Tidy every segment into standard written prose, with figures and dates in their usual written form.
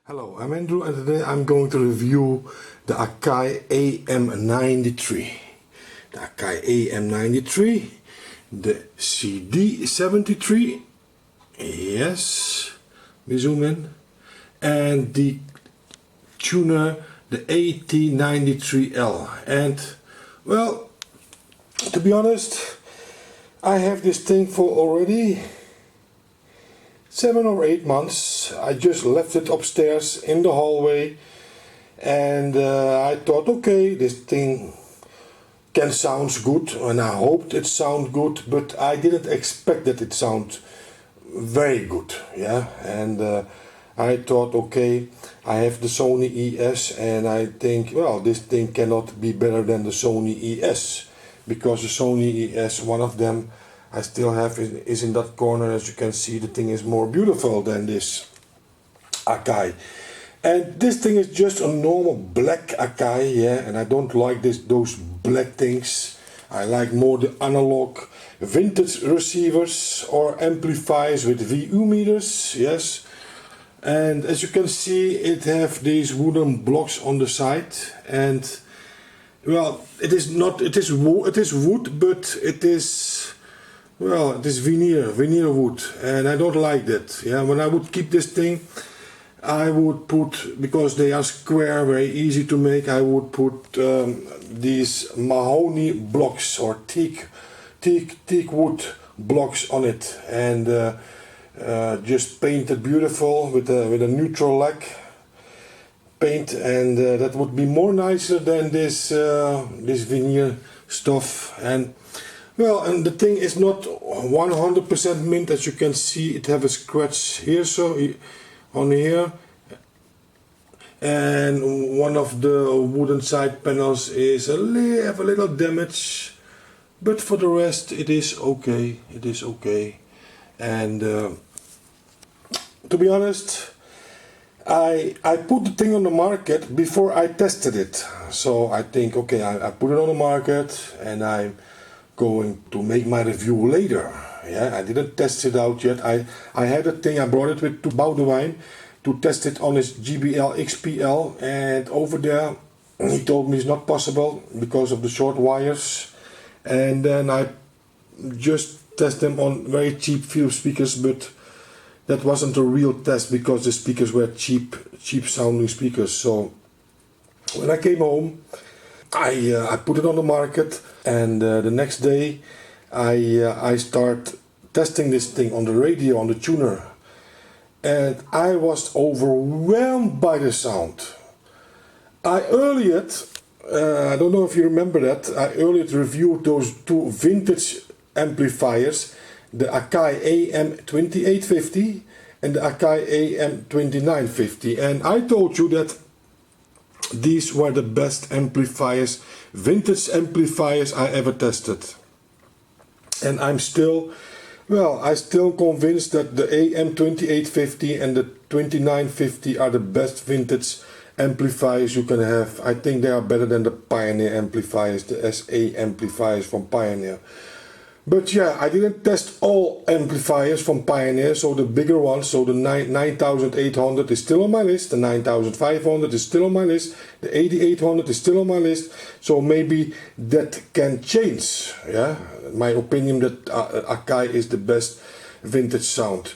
Hello, I'm Andrew and today I'm going to review the Akai am-93. The Akai am-93, the cd-73, yes, we zoom in, and the tuner, the at-93l. And, well, to be honest, I have this thing for already 7 or 8 months. I just left it upstairs in the hallway and I thought, okay, this thing can sound good, and I hoped it sound good, but I didn't expect that it sound very good, yeah. And I thought, okay, I have the Sony ES and I think, well, this thing cannot be better than the Sony ES, because the Sony ES, one of them I still have is in that corner. As you can see, the thing is more beautiful than this Akai. And this thing is just a normal black Akai, yeah, and I don't like those black things. I like more the analog vintage receivers or amplifiers with VU meters, yes. And as you can see, it have these wooden blocks on the side, and well, it is wood, but it is, well, it is veneer wood, and I don't like that. Yeah, when I would keep this thing, I would put, because they are square, very easy to make, I would put these mahogany blocks or teak wood blocks on it, and just paint it beautiful with a neutral lac paint, and that would be more nicer than this veneer stuff. And well, and the thing is not 100% mint, as you can see. It have a scratch here, so on here, and one of the wooden side panels is have a little damage, but for the rest it is okay. It is okay. And to be honest, I put the thing on the market before I tested it. So I think, okay, I put it on the market and I'm going to make my review later. Yeah, I didn't test it out yet. I had a thing, I brought it with to Boudewijn to test it on his GBL XPL, and over there he told me it's not possible because of the short wires. And then I just test them on very cheap field speakers, but that wasn't a real test because the speakers were cheap sounding speakers. So when I came home, I put it on the market, and the next day I start testing this thing on the radio, on the tuner, and I was overwhelmed by the sound. I earlier, I don't know if you remember that, I earlier reviewed those two vintage amplifiers, the Akai am-2850 and the Akai am-2950, and I told you that these were the best amplifiers, vintage amplifiers I ever tested. And I'm still, well, I still convinced that the am-2850 and the 2950 are the best vintage amplifiers you can have. I think they are better than the Pioneer amplifiers, the SA amplifiers from Pioneer. But yeah, I didn't test all amplifiers from Pioneer, so the bigger ones, so the 9800 is still on my list, the 9500 is still on my list, the 8800 is still on my list, so maybe that can change, yeah, my opinion that Akai is the best vintage sound.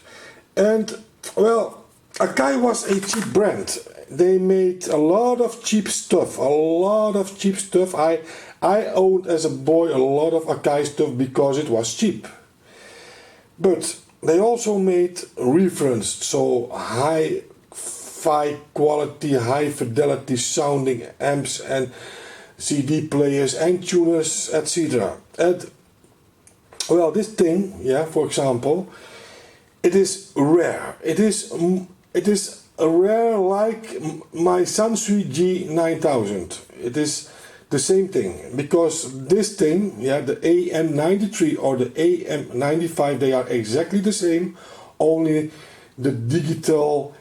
And, well, Akai was a cheap brand. They made a lot of cheap stuff, I owned as a boy a lot of Akai stuff because it was cheap. But they also made referenced, so high quality, high fidelity sounding amps and CD players and tuners, etc. And well, this thing, yeah, for example, it is rare. It is rare like my Sansui G9000. It is the same thing, because this thing, yeah, the am-93 or the am-95, they are exactly the same, only the digital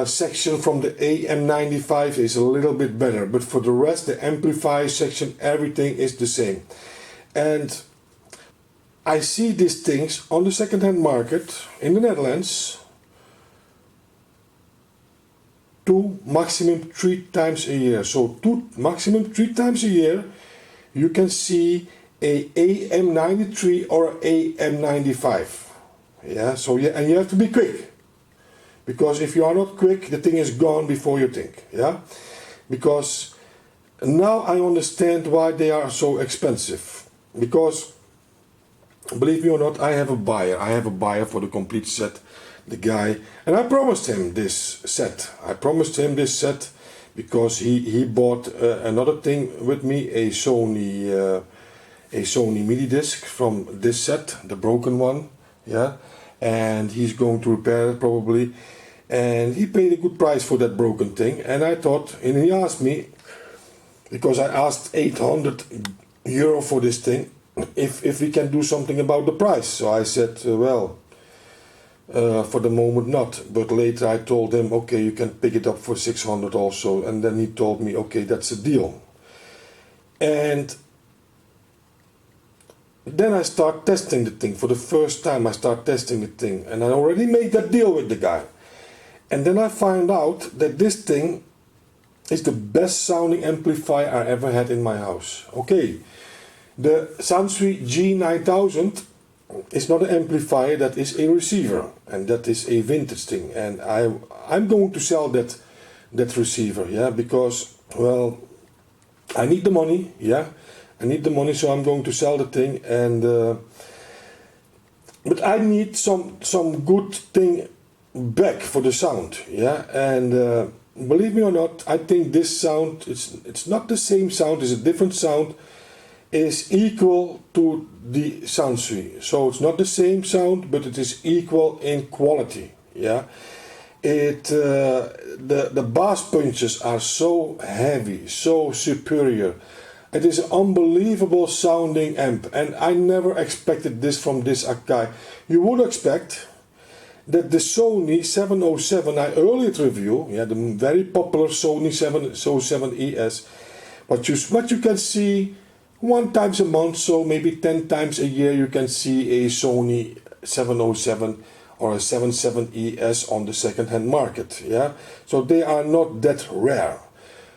section from the am-95 is a little bit better, but for the rest, the amplifier section, everything is the same. And I see these things on the second-hand market in the Netherlands 2, maximum 3 times a year. So maximum 3 times a year you can see a am-93 or am-95. Yeah, so yeah, and you have to be quick, because if you are not quick, the thing is gone before you think. Yeah, because now I understand why they are so expensive. Because believe me or not, I have a buyer. I have a buyer for the complete set, the guy, and I promised him this set. I promised him this set because he bought another thing with me, a Sony MIDI disc from this set, the broken one. Yeah, and he's going to repair it probably, and he paid a good price for that broken thing. And I thought, and he asked me, because I asked 800 euro for this thing, if we can do something about the price. So I said, well, for the moment not, but later I told him, okay, you can pick it up for 600 also. And then he told me, okay, that's a deal. And then I start testing the thing. For the first time I start testing the thing, and I already made that deal with the guy. And then I find out that this thing is the best sounding amplifier I ever had in my house. Okay, the Sansui G9000 is not an amplifier, that is a receiver, and that is a vintage thing. And I'm going to sell that receiver, yeah, because, well, I need the money, yeah. I need the money, so I'm going to sell the thing, and but I need some good thing back for the sound, yeah. And believe me or not, I think this sound, it's not the same sound, it's a different sound, is equal to the Sansui. So it's not the same sound, but it is equal in quality, yeah. The bass punches are so heavy, so superior. It is an unbelievable sounding amp, and I never expected this from this Akai. You would expect that the Sony 707 I earlier reviewed, yeah, the very popular Sony 707 ES, what you can see 1 time a month, so maybe 10 times a year you can see a Sony 707 or a 77 ES on the second-hand market, yeah. So they are not that rare.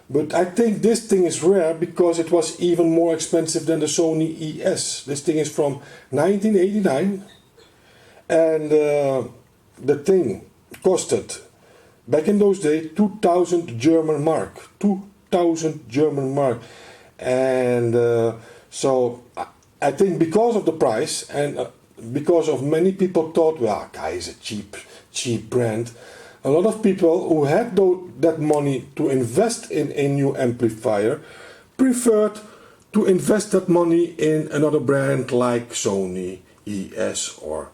But I think this thing is rare because it was even more expensive than the Sony ES. This thing is from 1989, and the thing costed, back in those days, 2,000 German mark. 2,000 German mark. And so I think because of the price, and because of many people thought, well, Akai is a cheap brand, a lot of people who had that money to invest in a new amplifier preferred to invest that money in another brand like Sony ES or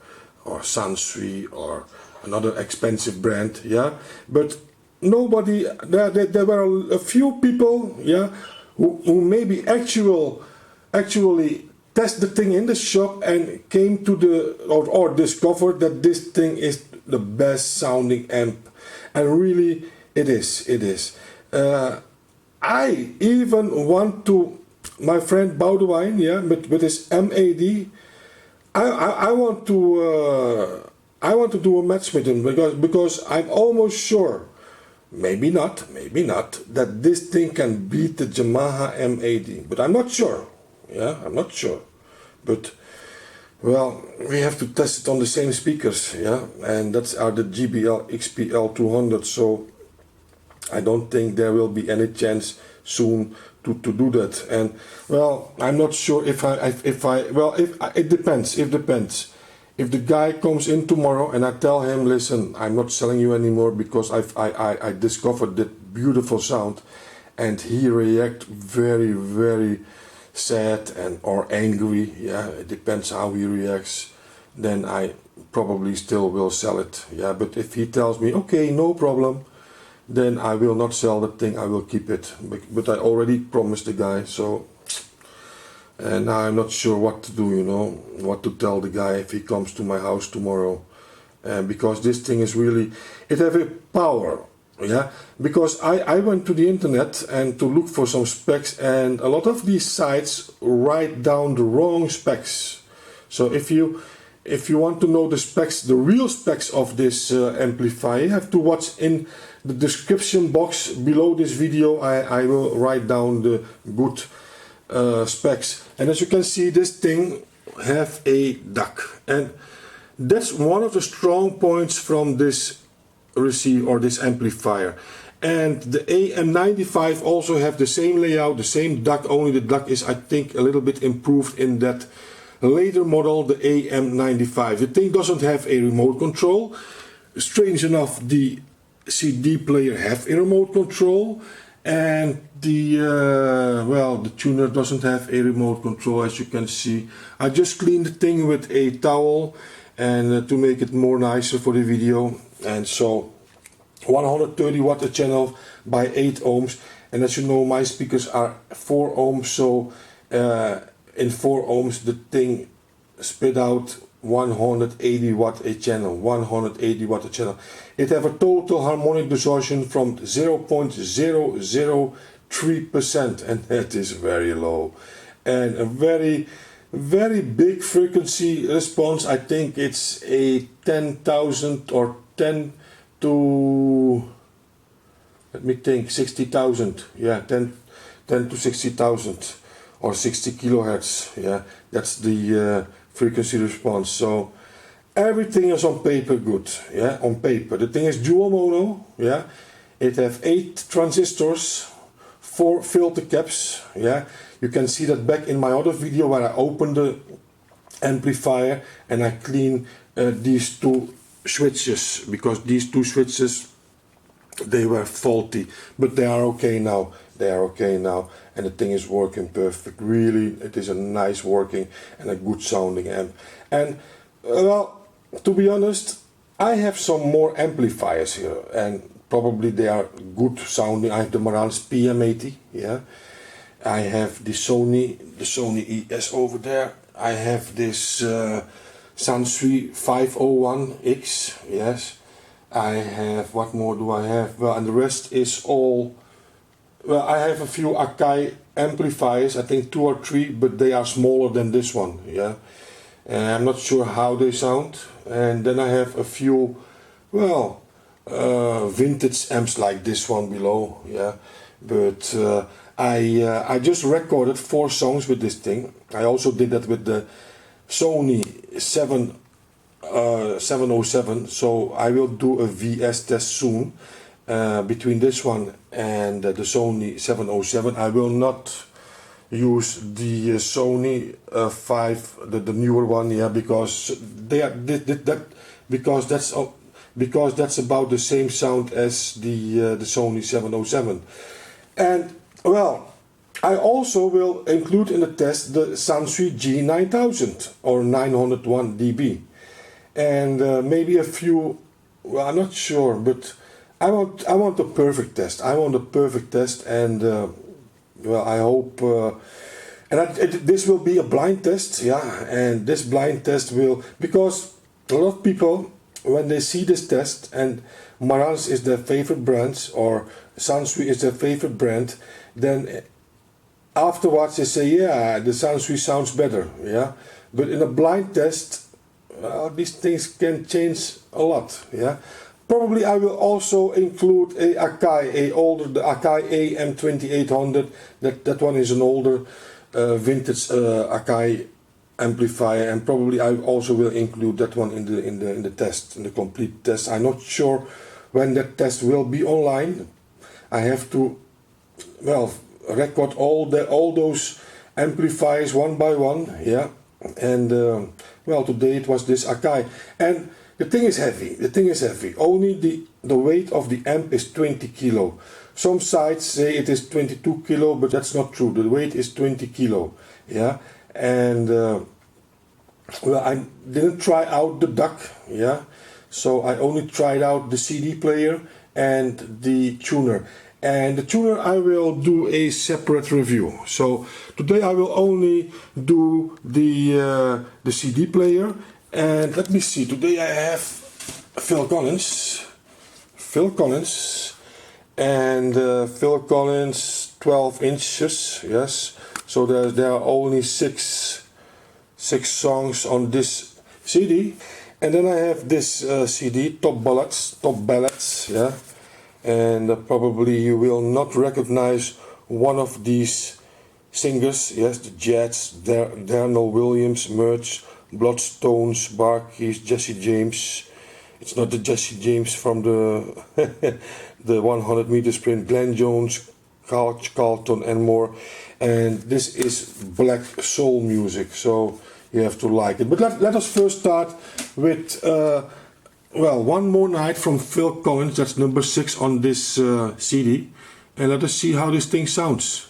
Sansui or another expensive brand, yeah. But nobody, there were a few people, yeah, who maybe actually test the thing in the shop and came to or discovered that this thing is the best sounding amp, and really it is. I even want to, my friend Boudewijn, yeah, with his MAD, I want to do a match with him, because I'm almost sure, maybe not, that this thing can beat the Yamaha MAD, but I'm not sure, yeah, I'm not sure, but well, we have to test it on the same speakers, yeah, and that's are the GBL XPL 200, so I don't think there will be any chance soon to do that. And well, I'm not sure if it depends. If the guy comes in tomorrow and I tell him, listen, I'm not selling you anymore because I discovered that beautiful sound, and he react very, very sad or angry, yeah, it depends how he reacts, then I probably still will sell it, yeah. But if he tells me, okay, no problem, then I will not sell the thing, I will keep it. But I already promised the guy, so, and now I'm not sure what to do, you know, what to tell the guy if he comes to my house tomorrow, because this thing is really, it has a power. Yeah, because I went to the internet and to look for some specs, and a lot of these sites write down the wrong specs. So if you want to know the specs, the real specs of this amplifier, you have to watch in the description box below this video I will write down the good specs. And as you can see, this thing have a duck, and that's one of the strong points from this receiver or this amplifier. And the am-95 also have the same layout, the same duck, only the duck is, I think, a little bit improved in that later model, the am-95. The thing doesn't have a remote control. Strange enough, the CD player have a remote control, and the well, the tuner doesn't have a remote control, as you can see. I just cleaned the thing with a towel and to make it more nicer for the video. And so 130 watt a channel by 8 ohms, and as you know, my speakers are 4 ohms, so in 4 ohms the thing spit out 180 watt a channel. 180 watt a channel. It have a total harmonic distortion from 0.003%, and that is very low, and a very big frequency response. I think it's a 10,000 or 10 to, let me think, 60,000. Yeah, 10 to 60,000 or 60 kilohertz. Yeah, that's the frequency response. So everything is on paper good. Yeah, on paper. The thing is dual mono. Yeah, it have 8 transistors, 4 filter caps. Yeah, you can see that back in my other video where I opened the amplifier and I clean these 2 switches, because these 2 switches, they were faulty, but they are okay now. They are okay now, and the thing is working perfect. Really, it is a nice working and a good sounding amp. And well, to be honest, I have some more amplifiers here, and probably they are good sounding. I have the Marantz PM80, yeah. I have the Sony ES over there. I have this Sansui 501X, yes. I have, what more do I have? Well, and the rest is all, well, I have a few Akai amplifiers, I think 2 or 3, but they are smaller than this one, yeah. And I'm not sure how they sound. And then I have a few, well, vintage amps like this one below, yeah. But I just recorded 4 songs with this thing. I also did that with the Sony 707, so I will do a VS test soon between this one and the Sony 707. I will not use the Sony 5, the newer one, yeah, because they are because that's about the same sound as the Sony 707. And well, I also will include in the test the Sansui G9000 or 901 dB, and maybe a few. Well, I'm not sure, but I want a perfect test. I want a perfect test, and well, I hope. This will be a blind test, yeah. And this blind test will, because a lot of people, when they see this test and Marantz is their favorite brand or Sansui is their favorite brand, then afterwards they say, yeah, the Sansui sounds better, yeah. But in a blind test, well, these things can change a lot, yeah. Probably I will also include a Akai, the Akai am-2800. That one is an older vintage Akai amplifier, and probably I also will include that one in the test, in the complete test. I'm not sure when that test will be online. I have to, well, record all those amplifiers one by one, yeah. And well, today it was this Akai, and the thing is heavy. The thing is heavy. Only the weight of the amp is 20 kilo. Some sites say it is 22 kilo, but that's not true. The weight is 20 kilo, yeah. And well, I didn't try out the DUC, yeah. So I only tried out the CD player and the tuner. And the tuner I will do a separate review. So today I will only do the CD player. And let me see, today I have Phil Collins, and Phil Collins 12 inches, yes. So there are only six songs on this CD. And then I have this CD, Top Ballads, yeah. and probably you will not recognize one of these singers. Yes, the Jets, Darnell Williams, Merch, Bloodstones, Barkeys, Jesse James. It's not the Jesse James from the the 100 meter sprint, Glenn Jones, Carlton and more. And this is black soul music, so you have to like it. But let us first start with well, One More Night from Phil Collins. That's number 6 on this CD, and let us see how this thing sounds.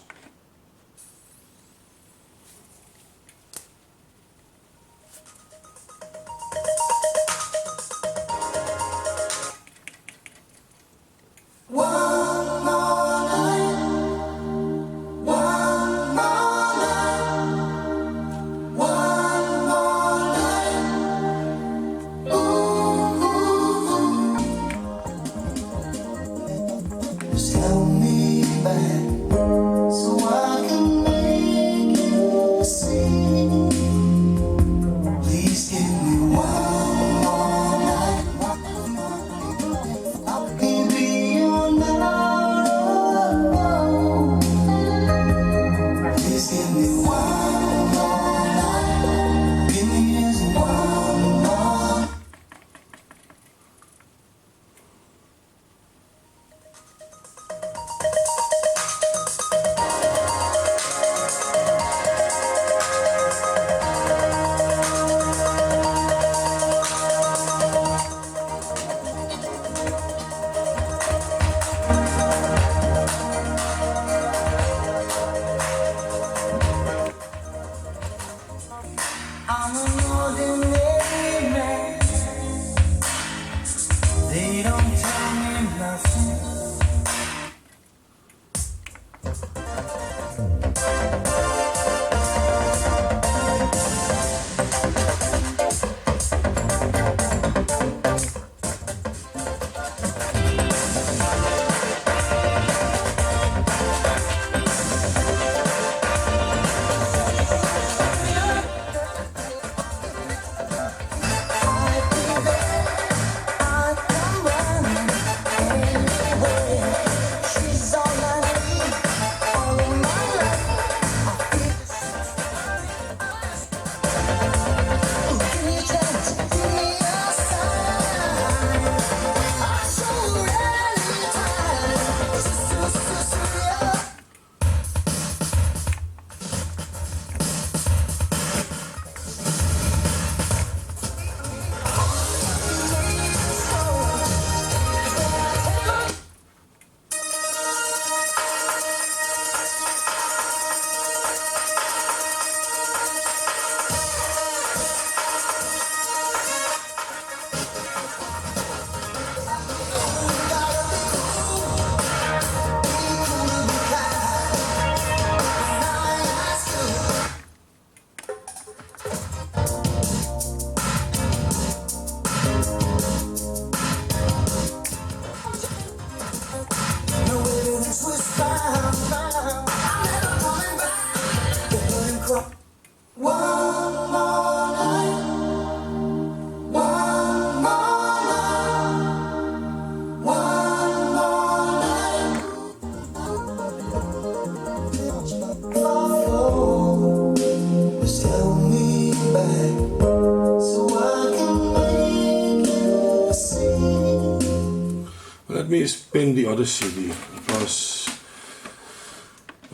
Let me spin the other CD because,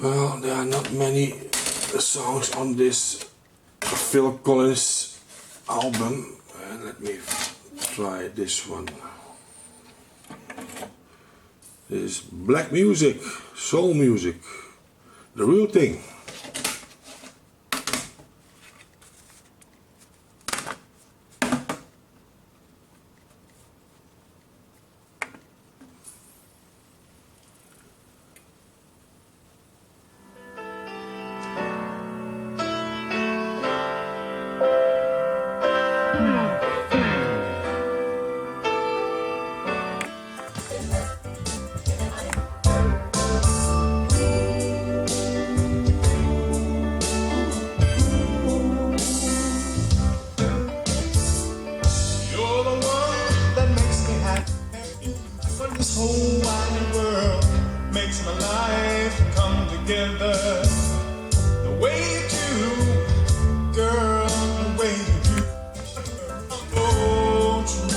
well, there are not many songs on this Phil Collins album. Let me try this one. This is black music, soul music, the real thing. together the way you do, girl, the way you do. Oh, true.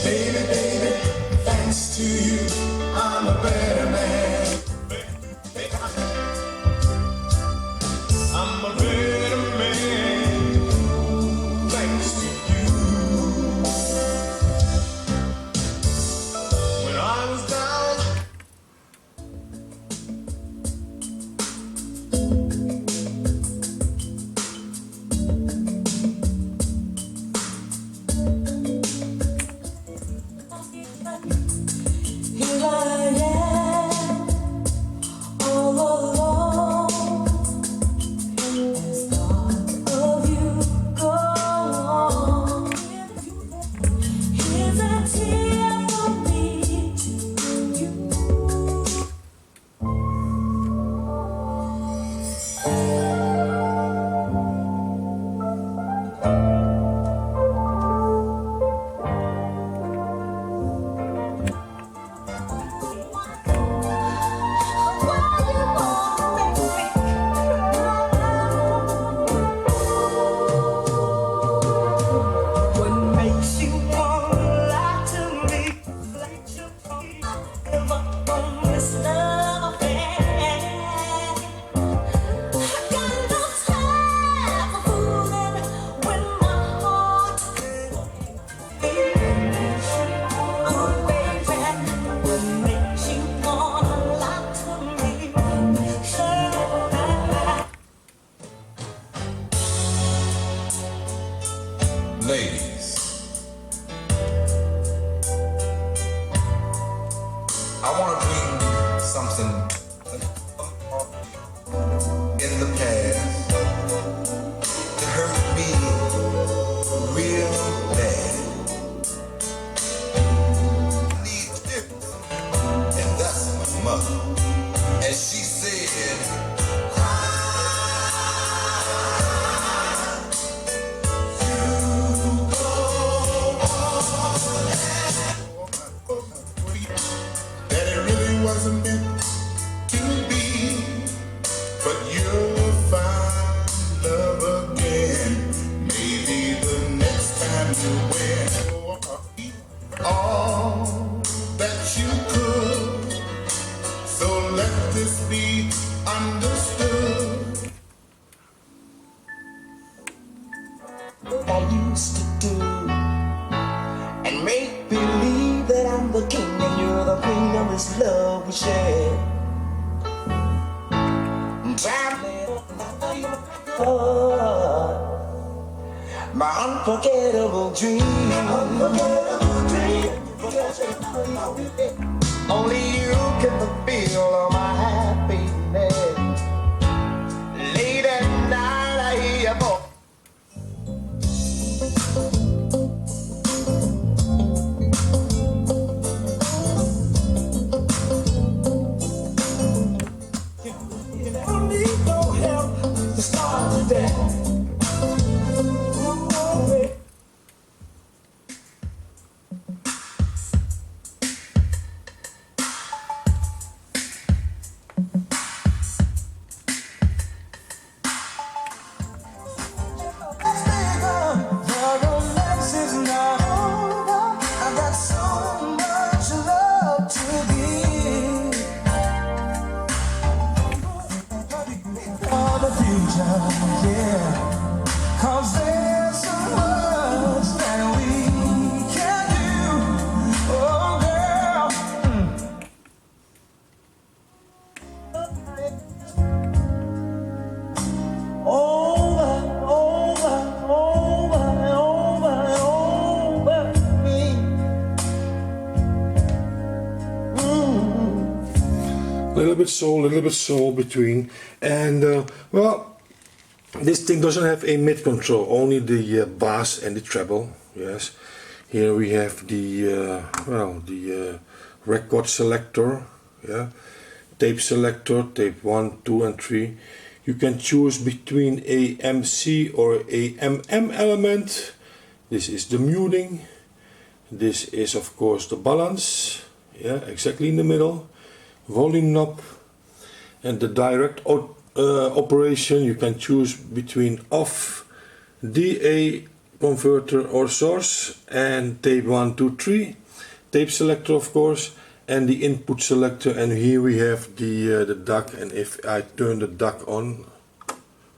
Baby, baby, thanks to you, I'm a better man. I'm a better man, thanks to you. When I was down, here I am, all alone, as thoughts of you go on. Here's a tear from me to you. What makes you wanna lie to me? Like you give up on this love affair. I got no time for fooling when my heart oh baby, what makes you wanna lie to me? ladies, I want to bring something in the past that hurt me real bad. And that's my mother. And she said, that it really wasn't meant to be, but you'll find love again. Maybe the next time you wear all that you could. So let this be understood. I used to do and make believe that I'm the king and you're the queen of this love we share. My unforgettable dream. Only you can fulfill all my happiness. Late at night I hear your voice. Need no help to start today. The romance is not over. I got so much love to give. For the future, yeah. 'Cause there's so much that we can do. Oh, girl. Over, over, over, over, over me. Little bit soul between, and well, this thing doesn't have a mid control, only the bass and the treble. Yes, here we have the record selector, yeah, tape selector, tape 1, 2 and 3. You can choose between a MC or a MM element. This is the muting. This is of course the balance, yeah, exactly in the middle. volume knob, and the direct operation. You can choose between off, DA converter or source, and tape 1, 2, 3, tape selector of course, and the input selector. And here we have the DAC, and if I turn the DAC on,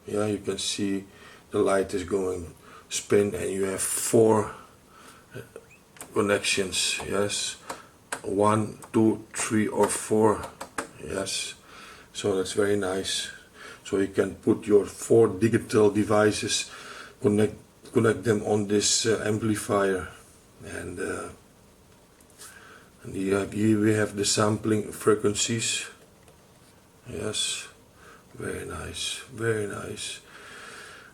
yeah, you can see the light is going spin, and you have 4 connections. Yes, 1, 2, 3 or 4. Yes, so that's very nice. So you can put your 4 digital devices, connect them on this amplifier, and here we have the sampling frequencies. Yes, very nice, very nice.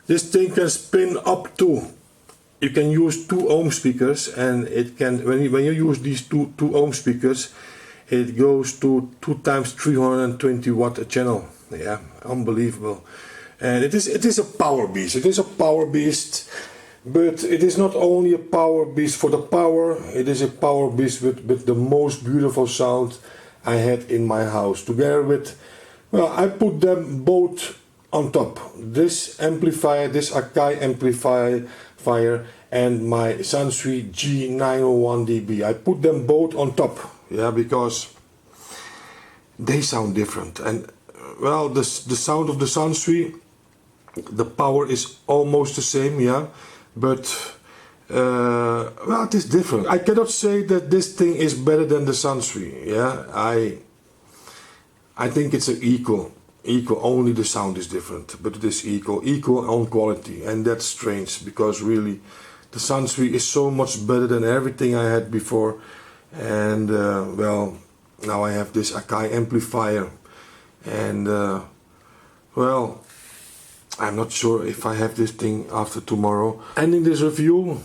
This thing can spin up to, you can use 2 ohm speakers, and it can, when you use these two ohm speakers, it goes to 2 times 320 watt a channel. Yeah, unbelievable. And it is a power beast. It is a power beast, but it is not only a power beast for the power, it is a power beast with the most beautiful sound I had in my house. Together with, well, I put them both on top. This amplifier, this Akai amplifier, and my Sansui G901dB. I put them both on top, yeah, because they sound different. And well, the sound of the Sansui, the power is almost the same, yeah, but well, it is different. I cannot say that this thing is better than the Sansui, yeah. I think it's an equal. Only the sound is different, but it is equal on quality, and that's strange because really the Sansui is so much better than everything I had before. And well, now I have this Akai amplifier, and well, I'm not sure if I have this thing after tomorrow. Ending this review,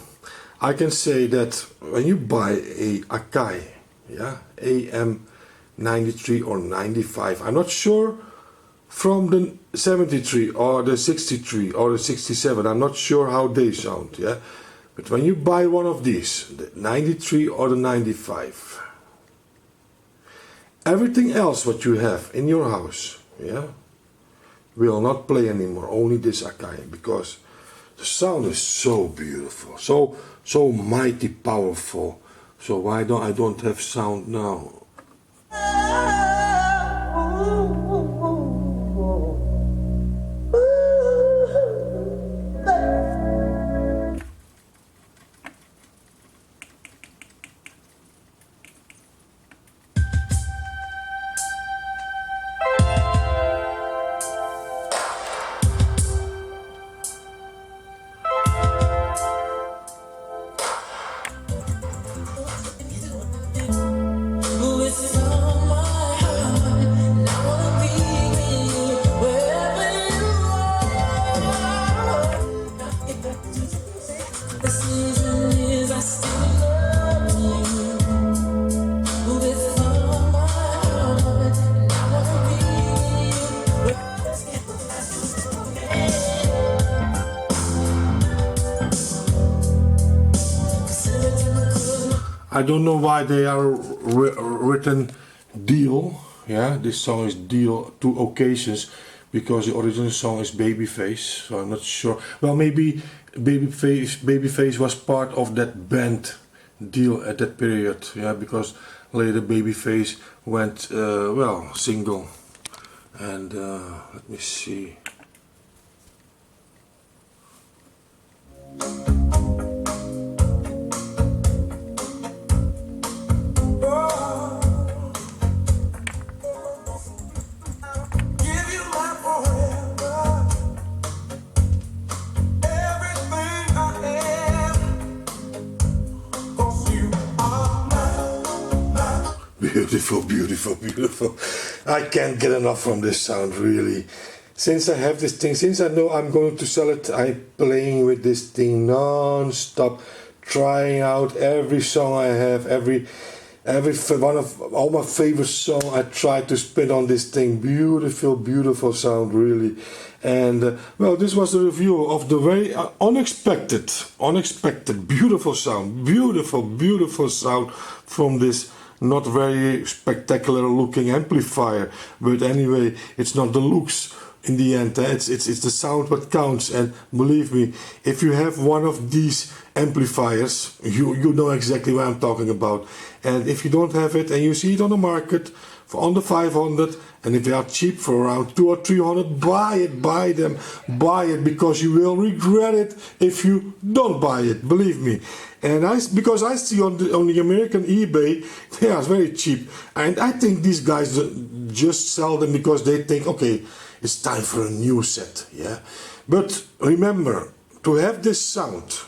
I can say that when you buy a Akai, yeah, am-93 or 95, I'm not sure from the 73 or the 63 or the 67, I'm not sure how they sound, yeah. But when you buy one of these, the 93 or the 95, everything else what you have in your house, yeah, will not play anymore. Only this Akai, because the sound is so beautiful, so mighty powerful. So why don't I don't have sound now? I don't know why they are written deal. Yeah, this song is deal 2 occasions, because the original song is Babyface. So I'm not sure. Well, maybe Babyface was part of that band deal at that period. Yeah, because later Babyface went well, single. And let me see. Beautiful, beautiful, beautiful. I can't get enough from this sound, really. Since I have this thing, since I know I'm going to sell it, I'm playing with this thing non-stop, trying out every song I have, every one of all my favorite songs I try to spin on this thing. Beautiful, beautiful sound, really. And well, this was the review of the very unexpected, beautiful sound, beautiful sound from this not very spectacular looking amplifier, but anyway, it's not the looks in the end. It's the sound what counts. And believe me, if you have one of these amplifiers, you know exactly what I'm talking about. And if you don't have it and you see it on the market for under 500, and if they are cheap for around 200 or 300, buy them, buy it, because you will regret it if you don't buy it, believe me. And because I see on the American eBay, they are very cheap, and I think these guys just sell them because they think, okay, it's time for a new set, yeah. But remember, to have this sound,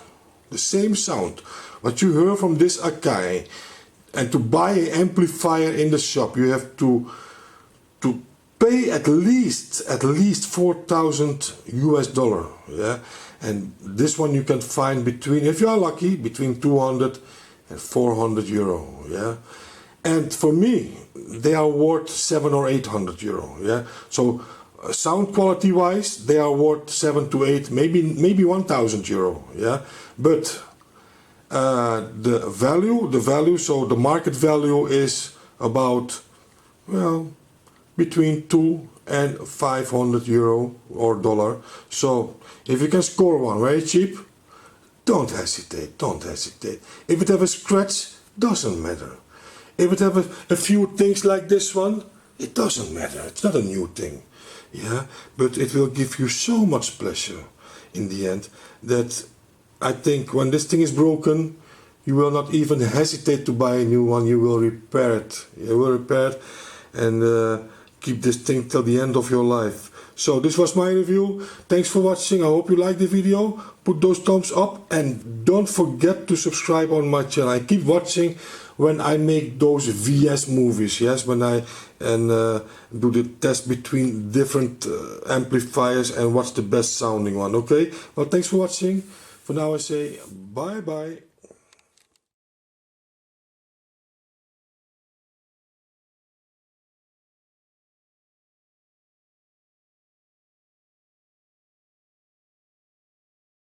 the same sound what you heard from this Akai, and to buy an amplifier in the shop, you have to pay at least 4,000 US dollar, yeah. And this one you can find between, if you are lucky, between 200 and 400 euro, yeah. And for me, they are worth 700 or 800 euro, yeah. So sound quality wise, they are worth 7 to 8, maybe 1,000 euro, yeah. But the value, so the market value is about, well, between 2 and 500 euro or dollar. So if you can score one very cheap, don't hesitate. If it have a scratch, doesn't matter. If it have a few things like this one, it doesn't matter. It's not a new thing, yeah. But it will give you so much pleasure in the end that I think when this thing is broken, you will not even hesitate to buy a new one. You will repair it. You will repair it and keep this thing till the end of your life. So this was my review. Thanks for watching. I hope you liked the video. Put those thumbs up and don't forget to subscribe on my channel. I keep watching when I make those VS movies, yes, when I do the test between different amplifiers and what's the best sounding one. Okay, well, thanks for watching. For now I say bye bye.